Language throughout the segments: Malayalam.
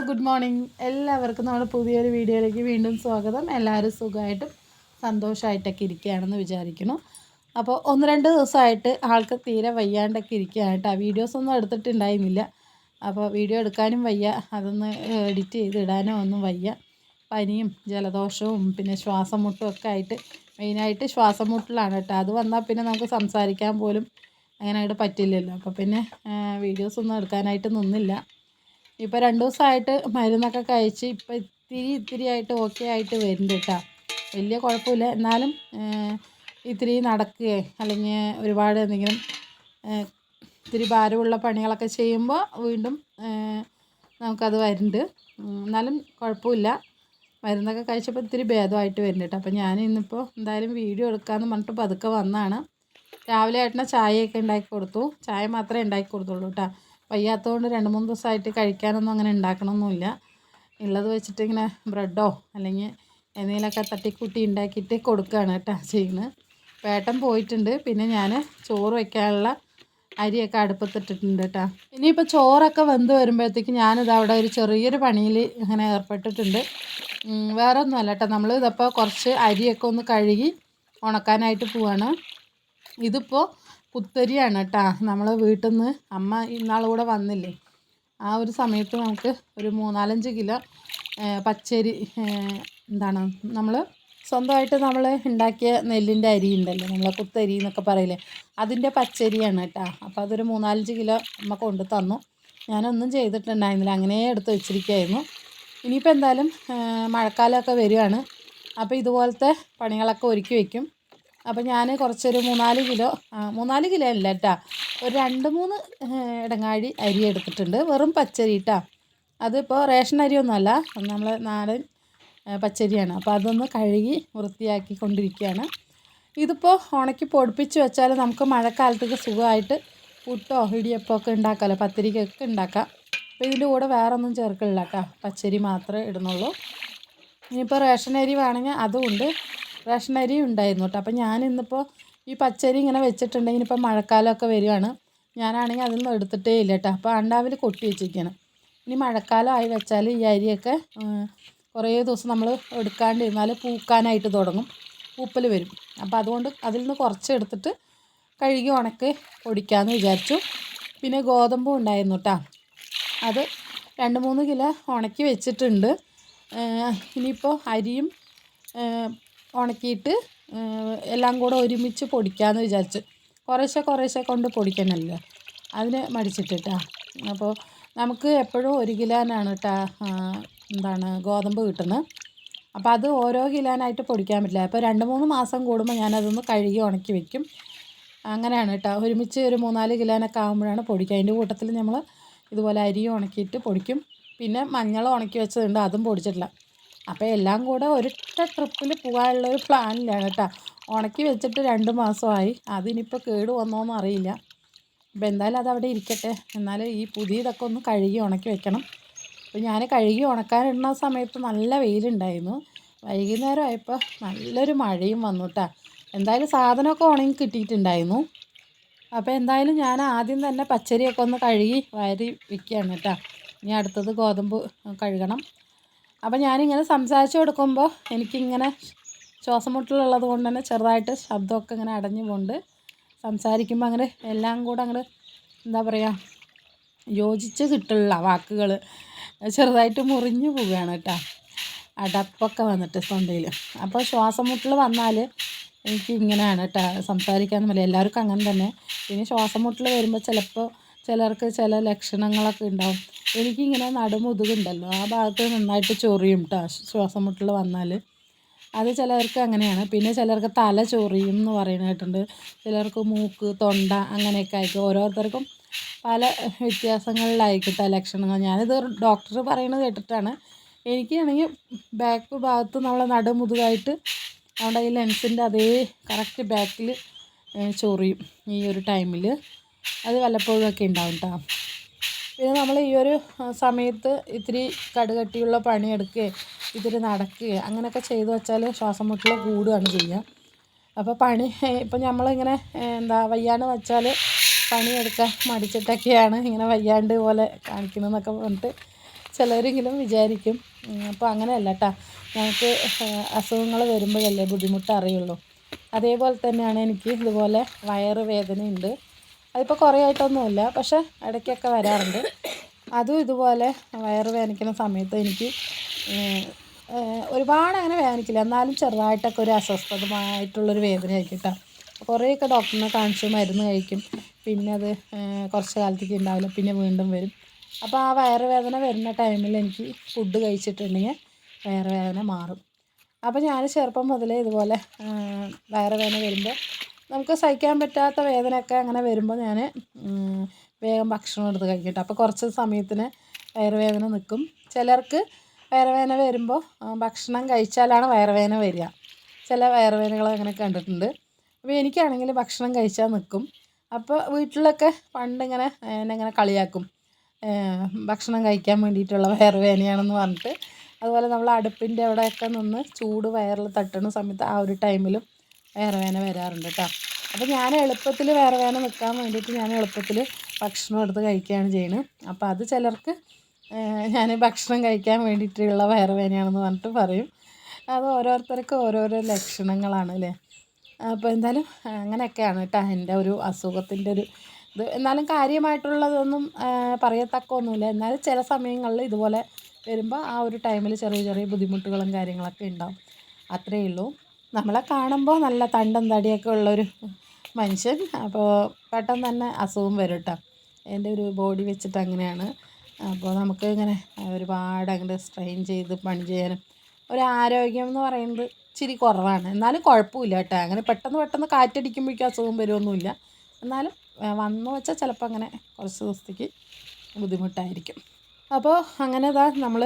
Good morning. എല്ലാവർക്കും നമ്മുടെ പുതിയൊരു വീഡിയോയിലേക്ക് വീണ്ടും സ്വാഗതം. എല്ലാവരും സുഖമായിട്ടും സന്തോഷമായിട്ടൊക്കെ ഇരിക്കുകയാണെന്ന് വിചാരിക്കുന്നു. അപ്പോൾ 1-2 ദിവസമായിട്ട് ആൾക്ക് തീരെ വയ്യാണ്ടൊക്കെ ഇരിക്കുകയാണ് കേട്ടോ. വീഡിയോസൊന്നും എടുത്തിട്ടുണ്ടായിരുന്നില്ല. അപ്പോൾ വീഡിയോ എടുക്കാനും വയ്യ, അതൊന്ന് എഡിറ്റ് ചെയ്ത് ഇടാനോ ഒന്നും വയ്യ. പനിയും ജലദോഷവും പിന്നെ ശ്വാസം മുട്ടും ഒക്കെ ആയിട്ട്, മെയിനായിട്ട് ശ്വാസം മുട്ടലാണ് കേട്ടോ. അത് വന്നാൽ പിന്നെ നമുക്ക് സംസാരിക്കാൻ പോലും അങ്ങനെയായിട്ട് പറ്റില്ലല്ലോ. അപ്പോൾ പിന്നെ വീഡിയോസൊന്നും എടുക്കാനായിട്ട് നിന്നില്ല. ഇപ്പോൾ 2 ദിവസമായിട്ട് മരുന്നൊക്കെ കഴിച്ച് ഇപ്പോൾ ഇത്തിരി ആയിട്ട് ഓക്കെ ആയിട്ട് വരുന്നുണ്ട് കേട്ടോ. വലിയ കുഴപ്പമില്ല. എന്നാലും ഇത്തിരി നടക്കുകയോ അല്ലെങ്കിൽ ഒരുപാട് എന്തെങ്കിലും ഇത്തിരി ഭാരമുള്ള പണികളൊക്കെ ചെയ്യുമ്പോൾ വീണ്ടും നമുക്കത് വരുന്നുണ്ട്. എന്നാലും കുഴപ്പമില്ല. മരുന്നൊക്കെ കഴിച്ചപ്പോൾ ഇത്തിരി ഭേദമായിട്ട് വരുന്നുണ്ട് കേട്ടോ. അപ്പോൾ ഞാൻ ഇന്നിപ്പോൾ എന്തായാലും വീഡിയോ എടുക്കാമെന്ന് പറഞ്ഞിട്ട് പതുക്കെ വന്നതാണ്. രാവിലെ ഏട്ടനെ ചായയൊക്കെ ഉണ്ടാക്കി കൊടുത്തു. ചായ മാത്രമേ ഉണ്ടാക്കി കൊടുത്തുള്ളൂ കേട്ടോ. വയ്യാത്തതുകൊണ്ട് 2-3 ദിവസമായിട്ട് കഴിക്കാനൊന്നും അങ്ങനെ ഉണ്ടാക്കണമൊന്നുമില്ല. ഉള്ളത് വെച്ചിട്ട് ഇങ്ങനെ ബ്രെഡോ അല്ലെങ്കിൽ എന്തെങ്കിലുമൊക്കെ തട്ടിക്കൂട്ടി ഉണ്ടാക്കിയിട്ട് കൊടുക്കുകയാണ് കേട്ടോ ചെയ്യുന്നത്. ഏട്ടൻ പോയിട്ടുണ്ട്. പിന്നെ ഞാൻ ചോറ് വയ്ക്കാനുള്ള അരിയൊക്കെ അടുപ്പത്തിട്ടിട്ടുണ്ട് കേട്ടോ. ഇനിയിപ്പോൾ ചോറൊക്കെ വെന്ത് വരുമ്പോഴത്തേക്ക് ഞാനിത് അവിടെ ഒരു ചെറിയൊരു പണിയിൽ ഇങ്ങനെ ഏർപ്പെട്ടിട്ടുണ്ട്. വേറെ ഒന്നുമല്ല കേട്ടോ, നമ്മൾ ഇതപ്പോൾ കുറച്ച് അരിയൊക്കെ ഒന്ന് കഴുകി ഉണക്കാനായിട്ട് പോവാണ്. ഇതിപ്പോൾ കുത്തരിയാണ് കേട്ടോ. നമ്മൾ വീട്ടിൽ നിന്ന് അമ്മ ഇന്നാളുകൂടെ വന്നില്ലേ, ആ ഒരു സമയത്ത് നമുക്ക് ഒരു 3-4 കിലോ പച്ചരി, എന്താണ് നമ്മൾ സ്വന്തമായിട്ട് നമ്മൾ ഉണ്ടാക്കിയ നെല്ലിൻ്റെ അരി ഉണ്ടല്ലോ, നമ്മളെ കുത്തരി എന്നൊക്കെ പറയില്ലേ, അതിൻ്റെ പച്ചരിയാണ് കേട്ടോ. അപ്പോൾ അതൊരു 3-4 കിലോ അമ്മ കൊണ്ട് തന്നു. ഞാനൊന്നും ചെയ്തിട്ടുണ്ടായിരുന്നില്ല, അങ്ങനെ എടുത്ത് വെച്ചിരിക്കുകയായിരുന്നു. ഇനിയിപ്പോൾ എന്തായാലും മഴക്കാലമൊക്കെ വരികയാണ്. അപ്പോൾ ഇതുപോലത്തെ പണികളൊക്കെ ഒരുക്കി വയ്ക്കും. അപ്പോൾ ഞാൻ കുറച്ചൊരു 3-4 കിലോ, 3-4 കിലോ അല്ല കേട്ടോ, ഒരു 2-3 ഇടങ്ങാഴി അരി എടുത്തിട്ടുണ്ട്. വെറും പച്ചരി കേട്ടോ. അതിപ്പോൾ റേഷൻ അരിയൊന്നുമല്ല, നമ്മൾ നാടൻ പച്ചരിയാണ്. അപ്പോൾ അതൊന്ന് കഴുകി വൃത്തിയാക്കി കൊണ്ടിരിക്കുകയാണ്. ഇതിപ്പോൾ ഉണക്കി പൊടിപ്പിച്ച് വെച്ചാൽ നമുക്ക് മഴക്കാലത്തേക്ക് സുഖമായിട്ട് പുട്ടോ ഇടിയപ്പമോ ഒക്കെ ഉണ്ടാക്കാമല്ലോ, പത്തിരിക്കൊക്കെ ഉണ്ടാക്കാം. അപ്പോൾ ഇതിൻ്റെ കൂടെ വേറെ ഒന്നും ചേർക്കില്ല കേട്ടോ, പച്ചരി മാത്രമേ ഇടുന്നുള്ളൂ. ഇനിയിപ്പോൾ റേഷൻ അരി വേണമെങ്കിൽ അതുമുണ്ട്, റേഷൻ അരി ഉണ്ടായിരുന്നു കേട്ടോ. അപ്പോൾ ഞാൻ ഇന്നിപ്പോൾ ഈ പച്ചരി ഇങ്ങനെ വെച്ചിട്ടുണ്ടെങ്കിൽ ഇപ്പോൾ മഴക്കാലമൊക്കെ വരികയാണ്. ഞാനാണെങ്കിൽ അതിൽ നിന്ന് എടുത്തിട്ടേ ഇല്ല കേട്ടോ. അപ്പോൾ അണ്ടാവിൽ കൊട്ടി വെച്ചിരിക്കുകയാണ്. ഇനി മഴക്കാലമായി വെച്ചാൽ ഈ അരിയൊക്കെ കുറേ ദിവസം നമ്മൾ എടുക്കാണ്ടിരുന്നാൽ പൂക്കാനായിട്ട് തുടങ്ങും, പൂപ്പൽ വരും. അപ്പോൾ അതുകൊണ്ട് അതിൽ നിന്ന് കുറച്ച് എടുത്തിട്ട് കഴുകി ഉണക്കി പൊടിക്കാമെന്ന് വിചാരിച്ചു. പിന്നെ ഗോതമ്പും ഉണ്ടായിരുന്നു കേട്ടോ, അത് 2-3 കിലോ ഉണക്കി വെച്ചിട്ടുണ്ട്. ഇനിയിപ്പോൾ അരിയും ഉണക്കിയിട്ട് എല്ലാം കൂടെ ഒരുമിച്ച് പൊടിക്കാമെന്ന് വിചാരിച്ചു. കുറേശ്ശെ കൊണ്ട് പൊടിക്കണമല്ലോ, അതിന് മടിച്ചിട്ടിട്ടാ. അപ്പോൾ നമുക്ക് എപ്പോഴും 1 കിലോനാണ് കേട്ടോ എന്താണ് ഗോതമ്പ് കിട്ടുന്നത്. അപ്പോൾ അത് ഓരോ കിലോനായിട്ട് പൊടിക്കാൻ പറ്റില്ല. അപ്പോൾ 2-3 മാസം കൂടുമ്പോൾ ഞാനതൊന്ന് കഴുകി ഉണക്കി വെക്കും. അങ്ങനെയാണ് കേട്ടോ. ഒരുമിച്ച് ഒരു 3-4 കിലോനൊക്കെ ആകുമ്പോഴാണ് പൊടിക്കുക. അതിൻ്റെ കൂട്ടത്തിൽ നമ്മൾ ഇതുപോലെ അരി ഉണക്കിയിട്ട് പൊടിക്കും. പിന്നെ മഞ്ഞൾ ഉണക്കി വെച്ചതുണ്ട്, അതും പൊടിച്ചിട്ടില്ല. അപ്പോൾ എല്ലാം കൂടെ ഒരൊറ്റ ട്രിപ്പിൽ പോകാനുള്ളൊരു പ്ലാനിലാണ് കേട്ടോ. ഉണക്കി വെച്ചിട്ട് 2 മാസമായി, അതിനിപ്പോൾ കേട് വന്നോന്ന് അറിയില്ല. അപ്പോൾ എന്തായാലും അതവിടെ ഇരിക്കട്ടെ. എന്നാലും ഈ പുതിയതൊക്കെ ഒന്ന് കഴുകി ഉണക്കി വെക്കണം. അപ്പോൾ ഞാൻ കഴുകി ഉണക്കാനിടുന്ന സമയത്ത് നല്ല വെയിലുണ്ടായിരുന്നു. വൈകുന്നേരം ആയപ്പോൾ നല്ലൊരു മഴയും വന്നു കേട്ടോ. എന്തായാലും സാധനമൊക്കെ ഉണങ്ങി കിട്ടിയിട്ടുണ്ടായിരുന്നു. അപ്പോൾ എന്തായാലും ഞാൻ ആദ്യം തന്നെ പച്ചരിയൊക്കെ ഒന്ന് കഴുകി വാരി വയ്ക്കുകയാണ് കേട്ടോ. ഇനി അടുത്തത് ഗോതമ്പ് കഴുകണം. അപ്പോൾ ഞാനിങ്ങനെ സംസാരിച്ച് കൊടുക്കുമ്പോൾ എനിക്കിങ്ങനെ ശ്വാസം മുട്ടലുള്ളത് കൊണ്ട് തന്നെ ചെറുതായിട്ട് ശബ്ദമൊക്കെ ഇങ്ങനെ അടഞ്ഞു പോകുന്നുണ്ട്. സംസാരിക്കുമ്പോൾ അങ്ങനെ എല്ലാം കൂടെ അങ്ങോട്ട് എന്താ പറയുക, യോജിച്ച് കിട്ടുള്ള വാക്കുകൾ ചെറുതായിട്ട് മുറിഞ്ഞു പോവുകയാണ് കേട്ടോ, അടപ്പൊക്കെ വന്നിട്ട് തൊണ്ടയിൽ. അപ്പോൾ ശ്വാസം മുട്ടൽ വന്നാൽ എനിക്ക് ഇങ്ങനെയാണ് കേട്ടോ, സംസാരിക്കാമെന്ന് പറയും. എല്ലാവർക്കും അങ്ങനെ തന്നെ. പിന്നെ ശ്വാസം മുട്ടൽ വരുമ്പോൾ ചിലപ്പോൾ ചിലർക്ക് ചില ലക്ഷണങ്ങളൊക്കെ ഉണ്ടാവും. എനിക്കിങ്ങനെ നടുമുതുകുണ്ടല്ലോ, ആ ഭാഗത്ത് നന്നായിട്ട് ചൊറിയും കേട്ടോ ശ്വാസം മുട്ടൽ വന്നാൽ. അത് ചിലർക്ക് അങ്ങനെയാണ്. പിന്നെ ചിലർക്ക് തല ചൊറിയും എന്ന് പറയുന്നത് കേട്ടിട്ടുണ്ട്. ചിലർക്ക് മൂക്ക്, തൊണ്ട അങ്ങനെയൊക്കെ ആയിരിക്കും. ഓരോരുത്തർക്കും പല വ്യത്യാസങ്ങളിലായിരിക്കും ലക്ഷണങ്ങൾ. ഞാനിത് ഡോക്ടർ പറയുന്നത് കേട്ടിട്ടാണ്. എനിക്കാണെങ്കിൽ ബാക്ക് ഭാഗത്ത് നമ്മളെ നടുമുതുകായിട്ട് അവിടെ ഈ ലെൻസിൻ്റെ അതേ കറക്റ്റ് ബാക്കിൽ ചൊറിയും ഈ ഒരു ടൈമിൽ. അത് വല്ലപ്പോഴും ഒക്കെ ഉണ്ടാവും കേട്ടോ. പിന്നെ നമ്മൾ ഈ ഒരു സമയത്ത് ഇത്തിരി കടുകട്ടിയുള്ള പണിയെടുക്കുകയോ ഇത്തിരി നടക്കുകയോ അങ്ങനെയൊക്കെ ചെയ്തു വെച്ചാൽ ശ്വാസം മുട്ടൽ കൂടുകയാണ് ചെയ്യുക. അപ്പോൾ ഇപ്പം നമ്മളിങ്ങനെ എന്താ വയ്യാണ്ട് വെച്ചാൽ പണിയെടുക്കാൻ മടിച്ചിട്ടൊക്കെയാണ് ഇങ്ങനെ വയ്യാണ്ട് പോലെ കാണിക്കുന്നതെന്നൊക്കെ പറഞ്ഞിട്ട് ചിലരെങ്കിലും വിചാരിക്കും. അപ്പോൾ അങ്ങനെയല്ല കേട്ടോ. ഞങ്ങൾക്ക് അസുഖങ്ങൾ വരുമ്പോഴല്ലേ ബുദ്ധിമുട്ട് അറിയുള്ളൂ. അതേപോലെ തന്നെയാണ് എനിക്ക് ഇതുപോലെ വയറ് വേദനയുണ്ട്. അതിപ്പോൾ കുറേ ആയിട്ടൊന്നുമില്ല, പക്ഷേ ഇടയ്ക്കൊക്കെ വരാറുണ്ട്. അതും ഇതുപോലെ വയറ് വേദനിക്കുന്ന സമയത്ത് എനിക്ക് ഒരുപാട് അങ്ങനെ വേദനിക്കില്ല, എന്നാലും ചെറുതായിട്ടൊക്കെ ഒരു അസ്വസ്ഥതമായിട്ടുള്ളൊരു വേദനയായിരിക്കും കേട്ടോ. കുറേയൊക്കെ ഡോക്ടറിനെ കാണിച്ചു മരുന്ന് കഴിക്കും, പിന്നെ അത് കുറച്ച് കാലത്തേക്ക് ഉണ്ടാവില്ല, പിന്നെ വീണ്ടും വരും. അപ്പോൾ ആ വയറുവേദന വരുന്ന ടൈമിൽ എനിക്ക് ഫുഡ് കഴിച്ചിട്ടുണ്ടെങ്കിൽ വയറുവേദന മാറും. അപ്പോൾ ഞാൻ ചെറുപ്പം മുതലേ ഇതുപോലെ വയറുവേദന വരുമ്പോൾ നമുക്ക് സഹിക്കാൻ പറ്റാത്ത വേദനയൊക്കെ അങ്ങനെ വരുമ്പോൾ ഞാൻ വേഗം ഭക്ഷണം എടുത്ത് കഴിക്കട്ടെ. അപ്പോൾ കുറച്ച് സമയത്തിന് വയറുവേദന നിൽക്കും. ചിലർക്ക് വയറുവേദന വരുമ്പോൾ ഭക്ഷണം കഴിച്ചാലാണ് വയറുവേദന വരിക. ചില വയറുവേദനകൾ അങ്ങനെ കണ്ടിട്ടുണ്ട്. അപ്പോൾ എനിക്കാണെങ്കിൽ ഭക്ഷണം കഴിച്ചാൽ നിൽക്കും. അപ്പോൾ വീട്ടിലൊക്കെ പണ്ടിങ്ങനെ എന്നെ കളിയാക്കും, ഭക്ഷണം കഴിക്കാൻ വേണ്ടിയിട്ടുള്ള വയറുവേദനയാണെന്ന് പറഞ്ഞിട്ട്. അതുപോലെ നമ്മൾ അടുപ്പിൻ്റെ അവിടെയൊക്കെ നിന്ന് ചൂട് വയറിൽ തട്ടുന്ന സമയത്ത് ആ ഒരു ടൈമിലും വയറുവേദന വരാറുണ്ട് കേട്ടോ. അപ്പോൾ ഞാൻ എളുപ്പത്തിൽ വയറുവേദന നിൽക്കാൻ വേണ്ടിയിട്ട് ഞാൻ എളുപ്പത്തിൽ ഭക്ഷണം എടുത്ത് കഴിക്കുകയാണ് ചെയ്യുന്നത്. അപ്പോൾ അത് ചിലർക്ക് ഞാൻ ഭക്ഷണം കഴിക്കാൻ വേണ്ടിയിട്ടുള്ള വയറുവേദനയാണെന്ന് പറഞ്ഞിട്ട് പറയും. അത് ഓരോരുത്തർക്കും ഓരോരോ ലക്ഷണങ്ങളാണ് അല്ലേ. അപ്പോൾ എന്തായാലും അങ്ങനെയൊക്കെയാണ് കേട്ടോ എൻ്റെ ഒരു അസുഖത്തിൻ്റെ ഒരു ഇത്. എന്നാലും കാര്യമായിട്ടുള്ളതൊന്നും പറയത്തക്കൊന്നുമില്ല. എന്നാലും ചില സമയങ്ങളിൽ ഇതുപോലെ വരുമ്പോൾ ആ ഒരു ടൈമിൽ ചെറിയ ചെറിയ ബുദ്ധിമുട്ടുകളും കാര്യങ്ങളൊക്കെ ഉണ്ടാവും, അത്രയേ ഉള്ളൂ. നമ്മളെ കാണുമ്പോൾ നല്ല തണ്ടും തടിയൊക്കെ ഉള്ളൊരു മനുഷ്യൻ, അപ്പോൾ പെട്ടെന്ന് തന്നെ അസുഖം വരും കേട്ടോ. എൻ്റെ ഒരു ബോഡി വെച്ചിട്ട് അങ്ങനെയാണ്. അപ്പോൾ നമുക്ക് ഇങ്ങനെ ഒരുപാട് അങ്ങോട്ട് സ്ട്രെയിൻ ചെയ്ത് പണി ചെയ്യാനും ഒരു ആരോഗ്യം എന്ന് പറയുന്നത് ഇച്ചിരി കുറവാണ്. എന്നാലും കുഴപ്പമില്ല കേട്ടോ. അങ്ങനെ പെട്ടെന്ന് കാറ്റടിക്കുമ്പോഴേക്കും അസുഖം വരുമൊന്നുമില്ല. എന്നാലും വന്നു വെച്ചാൽ ചിലപ്പോൾ അങ്ങനെ കുറച്ച് ദിവസത്തേക്ക് ബുദ്ധിമുട്ടായിരിക്കും. അപ്പോൾ അങ്ങനെ നമ്മൾ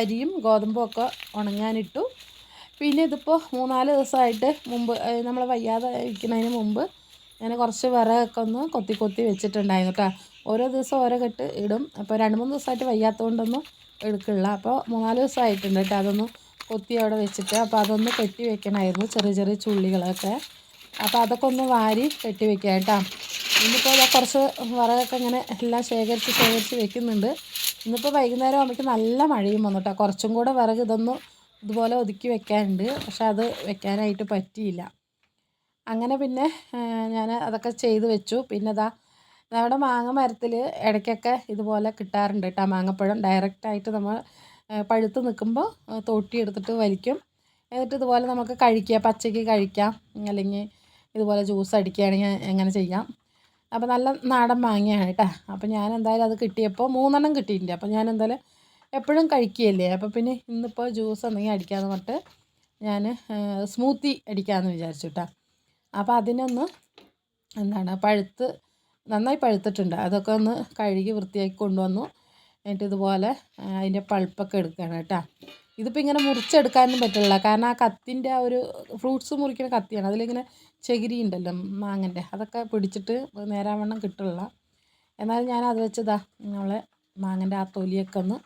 അരിയും ഗോതമ്പും ഒക്കെ ഉണങ്ങാനിട്ടു. പിന്നെ ഇതിപ്പോൾ 3-4 ദിവസമായിട്ട് മുമ്പ് നമ്മൾ വയ്യാതെ ഇരിക്കുന്നതിന് മുമ്പ് ഞാൻ കുറച്ച് വിറകൊക്കെ ഒന്ന് കൊത്തി വെച്ചിട്ടുണ്ടായിരുന്നു കേട്ടോ. ഓരോ ദിവസം ഓരോ കെട്ട് ഇടും. അപ്പോൾ 2-3 ദിവസമായിട്ട് വയ്യാത്തതുകൊണ്ടൊന്നും എടുക്കില്ല. അപ്പോൾ 3-4 ദിവസമായിട്ടുണ്ട് കേട്ടോ. അതൊന്ന് കൊത്തി അവിടെ വെച്ചിട്ട് അപ്പോൾ അതൊന്ന് കെട്ടി വെക്കണമായിരുന്നു, ചെറിയ ചെറിയ ചുള്ളികളൊക്കെ. അപ്പോൾ അതൊക്കെ ഒന്ന് വാരി കെട്ടി വെക്കാം കേട്ടോ. ഇന്നിപ്പോൾ കുറച്ച് വിറകൊക്കെ ഇങ്ങനെ എല്ലാം ശേഖരിച്ച് വെക്കുന്നുണ്ട്. ഇന്നിപ്പോൾ വൈകുന്നേരം ആകുമ്പോഴേക്കും നല്ല മഴയും വന്നു കേട്ടോ. കുറച്ചും കൂടെ വിറക് ഇതുപോലെ ഒതുക്കി വെക്കാനുണ്ട്, പക്ഷെ അത് വെക്കാനായിട്ട് പറ്റിയില്ല. അങ്ങനെ പിന്നെ ഞാൻ അതൊക്കെ ചെയ്ത് വെച്ചു. പിന്നെ നമ്മുടെ മാങ്ങ മരത്തിൽ ഇടയ്ക്കൊക്കെ ഇതുപോലെ കിട്ടാറുണ്ട് കേട്ടോ മാങ്ങപ്പഴം. ഡയറക്റ്റായിട്ട് നമ്മൾ പഴുത്ത് നിൽക്കുമ്പോൾ തൊട്ടിയെടുത്തിട്ട് വലിക്കും. എന്നിട്ട് ഇതുപോലെ നമുക്ക് കഴിക്കുക, പച്ചയ്ക്ക് കഴിക്കാം, അല്ലെങ്കിൽ ഇതുപോലെ ജ്യൂസ് അടിക്കുകയാണെങ്കിൽ എങ്ങനെ ചെയ്യാം. അപ്പോൾ നല്ല നാടൻ മാങ്ങയാണ് കേട്ടോ. അപ്പോൾ ഞാൻ എന്തായാലും അത് കിട്ടിയപ്പോൾ 3 എണ്ണം കിട്ടിയിട്ടുണ്ട്. അപ്പോൾ ഞാൻ എന്തായാലും എപ്പോഴും കഴിക്കുകയല്ലേ, അപ്പോൾ പിന്നെ ഇന്നിപ്പോൾ ജ്യൂസ് എന്തെങ്കിലും അടിക്കാമെന്ന് പറഞ്ഞിട്ട് ഞാൻ സ്മൂത്തി അടിക്കാമെന്ന് വിചാരിച്ചു കേട്ടോ. അപ്പോൾ അതിനൊന്ന് നന്നായി പഴുത്തിട്ടുണ്ട്. അതൊക്കെ ഒന്ന് കഴുകി വൃത്തിയാക്കി കൊണ്ടുവന്നു. എന്നിട്ട് ഇതുപോലെ അതിൻ്റെ പൾപ്പൊക്കെ എടുക്കുകയാണ് കേട്ടോ. ഇതിപ്പോൾ ഇങ്ങനെ മുറിച്ചെടുക്കാനും പറ്റില്ല, കാരണം ആ കത്തിൻ്റെ ആ ഒരു ഫ്രൂട്ട്സ് മുറിക്കുന്ന കത്തിയാണ്. അതിലിങ്ങനെ ചകിരി ഉണ്ടല്ലോ മാങ്ങൻ്റെ, അതൊക്കെ പിടിച്ചിട്ട് നേരാവണ്ണം കിട്ടില്ല. എന്നാലും ഞാൻ അത് വെച്ച് നമ്മളെ മാങ്ങൻ്റെ ആ തൊലിയൊക്കെ ഒന്ന്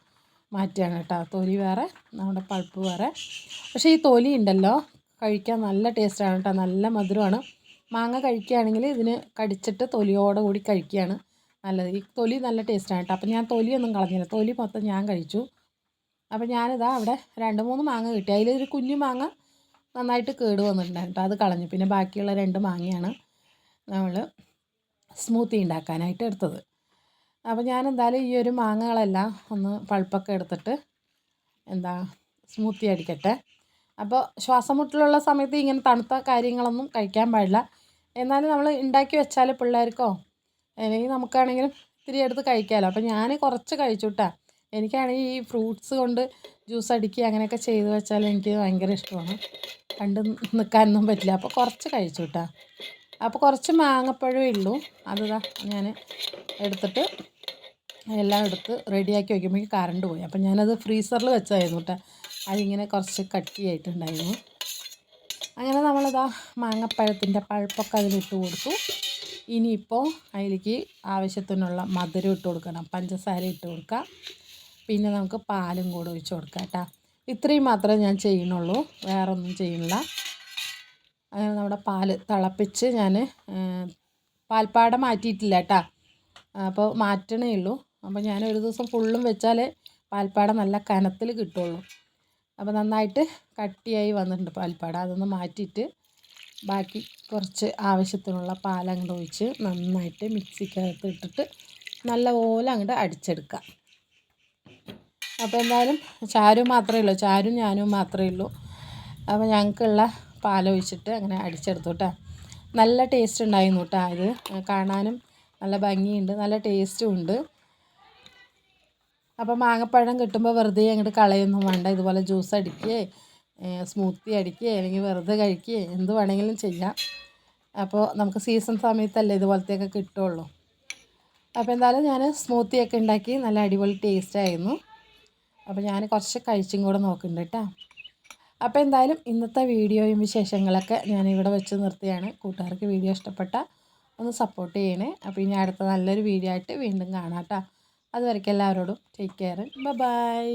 മാറ്റുകയാണ് കേട്ടോ. തൊലി വേറെ, നമ്മുടെ പൾപ്പ് വേറെ. പക്ഷേ ഈ തൊലി ഉണ്ടല്ലോ കഴിക്കാൻ നല്ല ടേസ്റ്റാണ് കേട്ടോ, നല്ല മധുരമാണ്. മാങ്ങ കഴിക്കുകയാണെങ്കിൽ ഇതിന് കടിച്ചിട്ട് തൊലിയോടെ കൂടി കഴിക്കുകയാണ് നല്ലത്. ഈ തൊലി നല്ല ടേസ്റ്റാണ് കേട്ടോ. അപ്പോൾ ഞാൻ തൊലിയൊന്നും കളഞ്ഞില്ല, തൊലി മൊത്തം ഞാൻ കഴിച്ചു. അപ്പോൾ ഞാനിതാ അവിടെ 2-3 മാങ്ങ കിട്ടി. അതിലൊരു കുഞ്ഞു മാങ്ങ നന്നായിട്ട് കേട് വന്നിട്ടുണ്ടായിരുന്നു കേട്ടോ, അത് കളഞ്ഞു. പിന്നെ ബാക്കിയുള്ള 2 മാങ്ങയാണ് നമ്മൾ സ്മൂത്തി ഉണ്ടാക്കാനായിട്ട് എടുത്തത്. അപ്പോൾ ഞാൻ എന്തായാലും ഈ ഒരു മാങ്ങകളെല്ലാം ഒന്ന് പൾപ്പൊക്കെ എടുത്തിട്ട് സ്മൂത്തി അടിക്കട്ടെ. അപ്പോൾ ശ്വാസം മുട്ടലുള്ള സമയത്ത് ഇങ്ങനെ തണുത്ത കാര്യങ്ങളൊന്നും കഴിക്കാൻ പാടില്ല. എന്നാലും നമ്മൾ ഉണ്ടാക്കി വെച്ചാൽ പിള്ളേർക്കോ അല്ലെങ്കിൽ നമുക്കാണെങ്കിലും ഇത്തിരി എടുത്ത് കഴിക്കാമല്ലോ. അപ്പോൾ ഞാൻ കുറച്ച് കഴിച്ചു കേട്ടോ. എനിക്കാണെങ്കിൽ ഈ ഫ്രൂട്ട്സ് കൊണ്ട് ജ്യൂസ് അടിക്കുക അങ്ങനെയൊക്കെ ചെയ്ത് വെച്ചാൽ എനിക്ക് ഭയങ്കര ഇഷ്ടമാണ്. കണ്ട് നിൽക്കാനൊന്നും പറ്റില്ല, അപ്പോൾ കുറച്ച് കഴിച്ചു കേട്ടോ. അപ്പോൾ കുറച്ച് മാങ്ങപ്പഴമേ ഉള്ളൂ, അത് ഞാൻ എടുത്തിട്ട് എല്ലാം എടുത്ത് റെഡിയാക്കി വയ്ക്കുമ്പോഴേക്കും കറണ്ട് പോയി. അപ്പോൾ ഞാനത് ഫ്രീസറിൽ വെച്ചായിരുന്നു കേട്ടോ. അതിങ്ങനെ കുറച്ച് കട്ടിയായിട്ടുണ്ടായിരുന്നു. അങ്ങനെ മാങ്ങപ്പഴത്തിൻ്റെ പൾപ്പൊക്കെ അതിലിട്ട് കൊടുത്തു. ഇനിയിപ്പോൾ അതിലേക്ക് ആവശ്യത്തിനുള്ള മധുരം ഇട്ട് കൊടുക്കണം, പഞ്ചസാര ഇട്ട് കൊടുക്കാം, പിന്നെ നമുക്ക് പാലും കൂടെ ഒഴിച്ച് കൊടുക്കാം കേട്ടോ. ഇത്രയും മാത്രമേ ഞാൻ ചെയ്യുന്നുള്ളൂ, വേറൊന്നും ചെയ്യുന്നില്ല. അങ്ങനെ നമ്മുടെ പാല് തിളപ്പിച്ച് ഞാൻ പാൽപ്പാട മാറ്റിയിട്ടില്ല കേട്ടോ, അപ്പോൾ മാറ്റണേ ഉള്ളൂ. അപ്പോൾ ഞാൻ ഒരു ദിവസം ഫുള്ളും വെച്ചാൽ പാൽപ്പാട നല്ല കനത്തിൽ കിട്ടുള്ളൂ. അപ്പോൾ നന്നായിട്ട് കട്ടിയായി വന്നിട്ടുണ്ട് പാൽപ്പാട. അതൊന്ന് മാറ്റിയിട്ട് ബാക്കി കുറച്ച് ആവശ്യത്തിനുള്ള പാലങ്ങോട്ട് ഒഴിച്ച് നന്നായിട്ട് മിക്സിക്കകത്ത് ഇട്ടിട്ട് നല്ലപോലെ അങ്ങോട്ട് അടിച്ചെടുക്കുക. അപ്പോൾ എന്തായാലും ചാരു മാത്രമേ ഉള്ളൂ, ചാരും ഞാനും മാത്രമേ ഉള്ളൂ. അപ്പോൾ ഞങ്ങൾക്കുള്ള പാലൊഴിച്ചിട്ട് അങ്ങനെ അടിച്ചെടുത്തു കേട്ടോ. നല്ല ടേസ്റ്റ് ഉണ്ടായിരുന്നു കേട്ടോ. ഇത് കാണാനും നല്ല ഭംഗിയുണ്ട്, നല്ല ടേസ്റ്റും ഉണ്ട്. അപ്പോൾ മാങ്ങപ്പഴം കിട്ടുമ്പോൾ വെറുതെ അങ്ങോട്ട് കളയൊന്നും വേണ്ട. ഇതുപോലെ ജ്യൂസ് അടിക്കുകയോ സ്മൂത്തി അടിക്കുകയോ അല്ലെങ്കിൽ വെറുതെ കഴിക്കുകയോ എന്ത് വേണമെങ്കിലും ചെയ്യാം. അപ്പോൾ നമുക്ക് സീസൺ സമയത്തല്ലേ ഇതുപോലത്തെയൊക്കെ കിട്ടുള്ളൂ. അപ്പോൾ എന്തായാലും ഞാൻ സ്മൂത്തിയൊക്കെ ഉണ്ടാക്കി നല്ല അടിപൊളി ടേസ്റ്റായിരുന്നു. അപ്പോൾ ഞാൻ കുറച്ച് കഴിച്ചും കൂടെ നോക്കുന്നുണ്ട് കേട്ടോ. അപ്പോൾ എന്തായാലും ഇന്നത്തെ വീഡിയോയും വിശേഷങ്ങളൊക്കെ ഞാൻ ഇവിടെ വെച്ച് നിർത്തിയാണ്. കൂട്ടുകാർക്ക് വീഡിയോ ഇഷ്ടപ്പെട്ട ഒന്ന് സപ്പോർട്ട് ചെയ്യണേ. അപ്പോൾ ഇനി അടുത്ത നല്ലൊരു വീഡിയോ ആയിട്ട് വീണ്ടും കാണാം കേട്ടോ. അതുവരെയ്ക്കും എല്ലാവരോടും ടേക്ക് കെയർ, ബൈ.